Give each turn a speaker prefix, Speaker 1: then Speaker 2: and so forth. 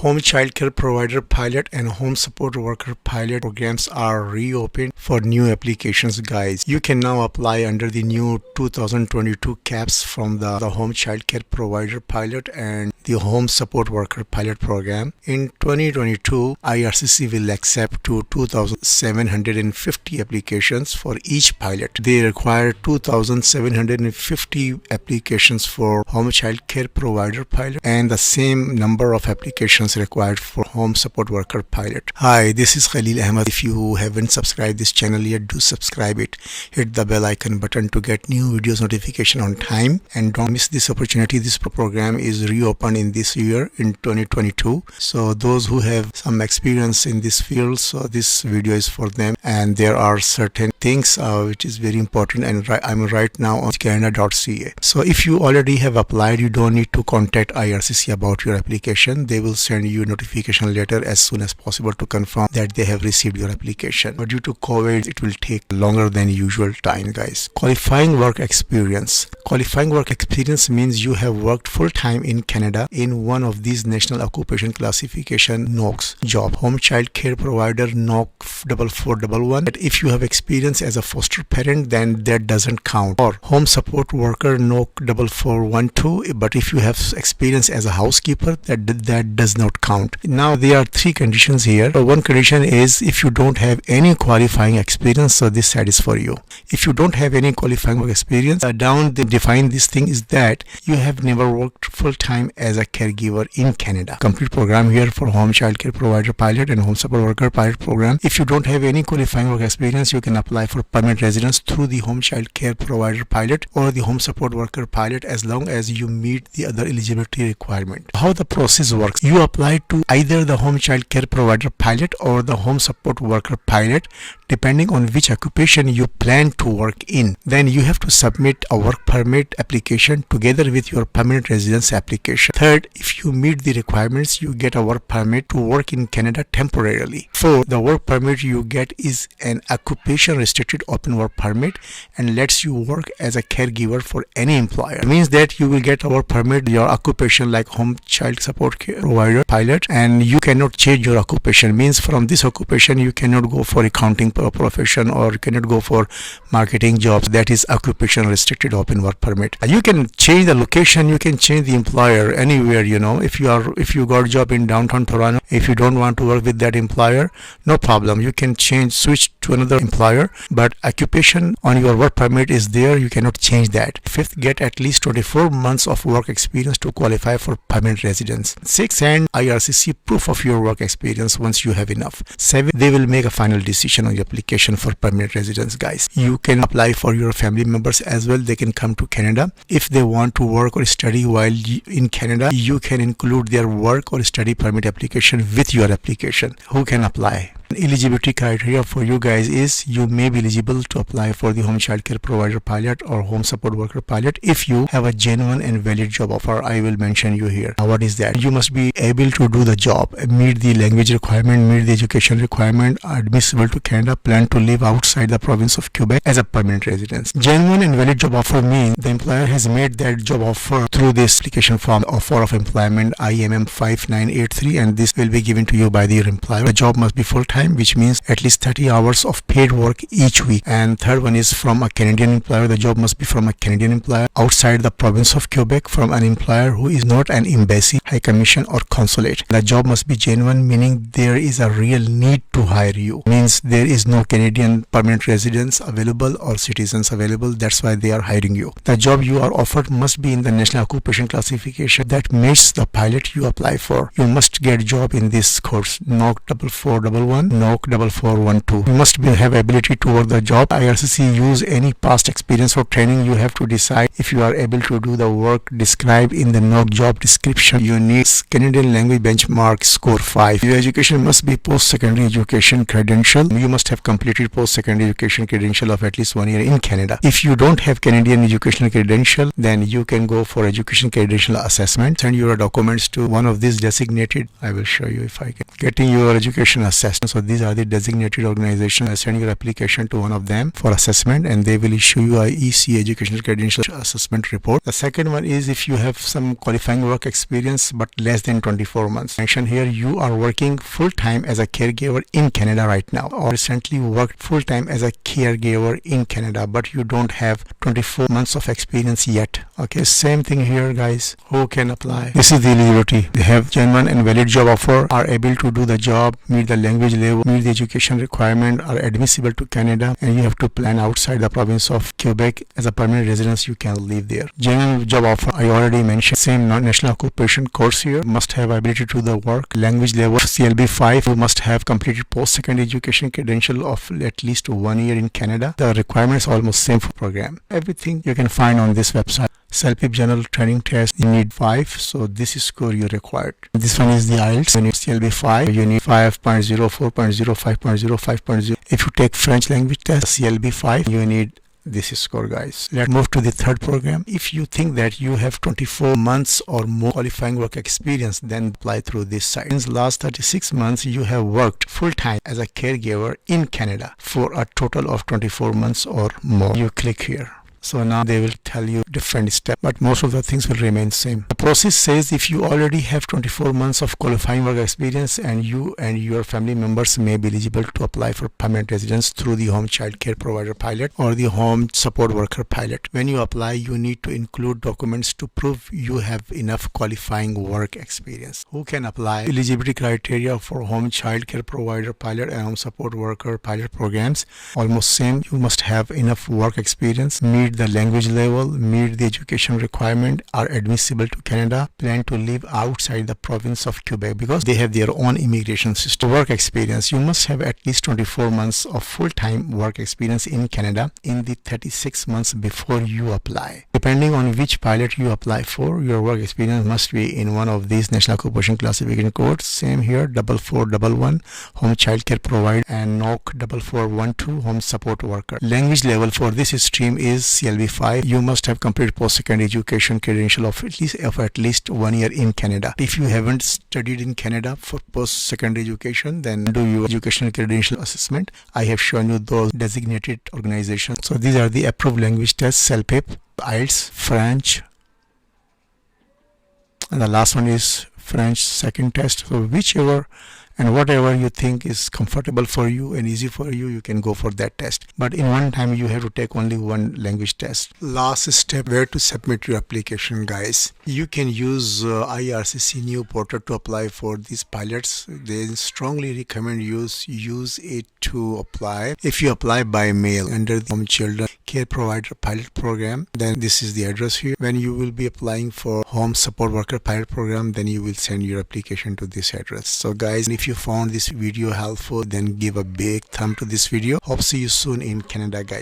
Speaker 1: Home child care provider pilot and home support worker pilot programs are reopened for new applications, guys. You can now apply under the new 2022 caps from the home child care provider pilot and the home support worker pilot program. In 2022, IRCC will accept to 2,750 applications for each pilot. They require 2,750 applications for home child care provider pilot and the same number of applications required for home support worker pilot. Hi, this is Khalil Ahmed. If you haven't subscribed this channel yet, do subscribe it. Hit the bell icon button to get new videos notification on time, and don't miss this opportunity. This program is reopened in this year in 2022. So those who have some experience in this field, so this video is for them. And there are certain things which is very important, and I'm right now on Canada.ca. So if you already have applied, you don't need to contact IRCC about your application. They will send you a notification letter as soon as possible to confirm that they have received your application. But due to COVID, it will take longer than usual time, guys. Qualifying work experience. Qualifying work experience means you have worked full-time in Canada in one of these national occupation classification NOCs job. Home child care provider NOC 4411. But if you have experience as a foster parent, then that doesn't count. Or home support worker NOC 4412. But if you have experience as a housekeeper, that does not count. Now there are three conditions here. One condition is if you don't have any qualifying experience, so this side is for you. If you don't have any qualifying work experience, down they define this thing is that you have never worked full-time as a caregiver in Canada. Complete program here for home child care provider pilot and home support worker pilot program. If you don't have any qualifying work experience, you can apply for permanent residence through the home child care provider pilot or the home support worker pilot as long as you meet the other eligibility requirement. How the process works: you apply to either the home child care provider pilot or the home support worker pilot depending on which occupation you plan to work in. Then you have to submit a work permit application together with your permanent residence application. Third, if you meet the requirements, you get a work permit to work in Canada temporarily. Fourth, the work permit you get is an occupation restricted open work permit and lets you work as a caregiver for any employer. It means that you will get a work permit, your occupation like home child support care provider pilot, and you cannot change your occupation. Means from this occupation you cannot go for accounting profession or cannot go for marketing jobs. That is occupation restricted open work permit. You can change the location, you can change the employer anywhere, if you got a job in downtown Toronto, if you don't want to work with that employer, no problem, you can switch to another employer, but occupation on your work permit is there, you cannot change that. Fifth, get at least 24 months of work experience to qualify for permanent residence. Sixth, and IRCC proof of your work experience once you have enough. Seventh, they will make a final decision on your application for permanent residence, guys. You can apply for your family members as well. They can come to Canada. If they want to work or study while in Canada, you can include their work or study permit application with your application. Who can apply? Eligibility criteria for you guys is you may be eligible to apply for the home child care provider pilot or home support worker pilot if you have a genuine and valid job offer. I will mention you here. Now, what is that? You must be able to do the job, meet the language requirement, meet the education requirement, admissible to Canada, plan to live outside the province of Quebec as a permanent resident. Genuine and valid job offer means the employer has made that job offer through this application form, offer of employment IMM 5983, and this will be given to you by your employer. The job must be full-time, which means at least 30 hours of paid work each week. And third one is from a Canadian employer. The job must be from a Canadian employer outside the province of Quebec, from an employer who is not an embassy, high commission or consulate. The job must be genuine, meaning there is a real need to hire you. Means there is no Canadian permanent residents available or citizens available. That's why they are hiring you. The job you are offered must be in the national occupation classification that matches the pilot you apply for. You must get a job in this course, NOC 4411, NOC 4412. You must have ability to work the job. IRCC use any past experience or training. You have to decide if you are able to do the work described in the NOC job description. You need Canadian language benchmark score 5. Your education must be post-secondary education credential. You must have completed post-secondary education credential of at least 1 year in Canada. If you don't have Canadian educational credential, then you can go for education credential assessment. Send your documents to one of these designated. I will show you if I can. Getting your education assessment. So these are the designated organizations. Send your application to one of them for assessment, and they will issue you a EC Educational Credential Assessment report. The second one is if you have some qualifying work experience but less than 24 months. Mention here you are working full-time as a caregiver in Canada right now, or recently worked full-time as a caregiver in Canada, but you don't have 24 months of experience yet. Okay, same thing here, guys. Who can apply? This is the eligibility. They have genuine and valid job offer, are able to do the job, meet the language level, meet the education requirement, are admissible to Canada, and you have to plan outside the province of Quebec. As a permanent residence, you can live there. Genuine job offer, I already mentioned. Same national occupation course here. Must have ability to do the work. Language level CLB 5. You must have completed post-secondary education credential of at least 1 year in Canada. The requirements are almost same for program. Everything you can find on this website. Self-pip general training test, you need 5, so this is score you required. This one is the IELTS. When you CLB 5, you need 5.0, 4.0, 5.0, 5.0. If you take French language test, CLB 5, you need this is score, guys. Let's move to the third program. If you think that you have 24 months or more qualifying work experience, then apply through this site. Since last 36 months, you have worked full-time as a caregiver in Canada for a total of 24 months or more. You click here. So now they will tell you different steps, but most of the things will remain same. The process says if you already have 24 months of qualifying work experience, and you and your family members may be eligible to apply for permanent residence through the Home Child Care Provider Pilot or the Home Support Worker Pilot. When you apply, you need to include documents to prove you have enough qualifying work experience. Who can apply? Eligibility criteria for Home Child Care Provider Pilot and Home Support Worker Pilot programs almost same. You must have enough work experience, meet the language level, meet the education requirement, are admissible to Canada, plan to live outside the province of Quebec because they have their own immigration system. Work experience, you must have at least 24 months of full-time work experience in Canada in the 36 months before you apply. Depending on which pilot you apply for, your work experience must be in one of these national occupation classification codes. Same here, 4411 Home Child Care Provider and NOC 4412 Home Support Worker. Language level for this stream is CLB 5. You must have completed post-secondary education credential of at least 1 year in Canada. If you haven't studied in Canada for post-secondary education, then do your educational credential assessment. I have shown you those designated organizations. So these are the approved language tests: self-pip, IELTS, French, and the last one is French second test. So whichever and whatever you think is comfortable for you and easy for you, you can go for that test. But in one time, you have to take only one language test. Last step, where to submit your application, guys. You can use IRCC new portal to apply for these pilots. They strongly recommend use it to apply. If you apply by mail under the Home Children Care Provider Pilot Program, then this is the address here. When you will be applying for Home Support Worker Pilot Program, then you will send your application to this address. So guys, if you found this video helpful, then give a big thumb to this video. Hope see you soon in Canada, guys.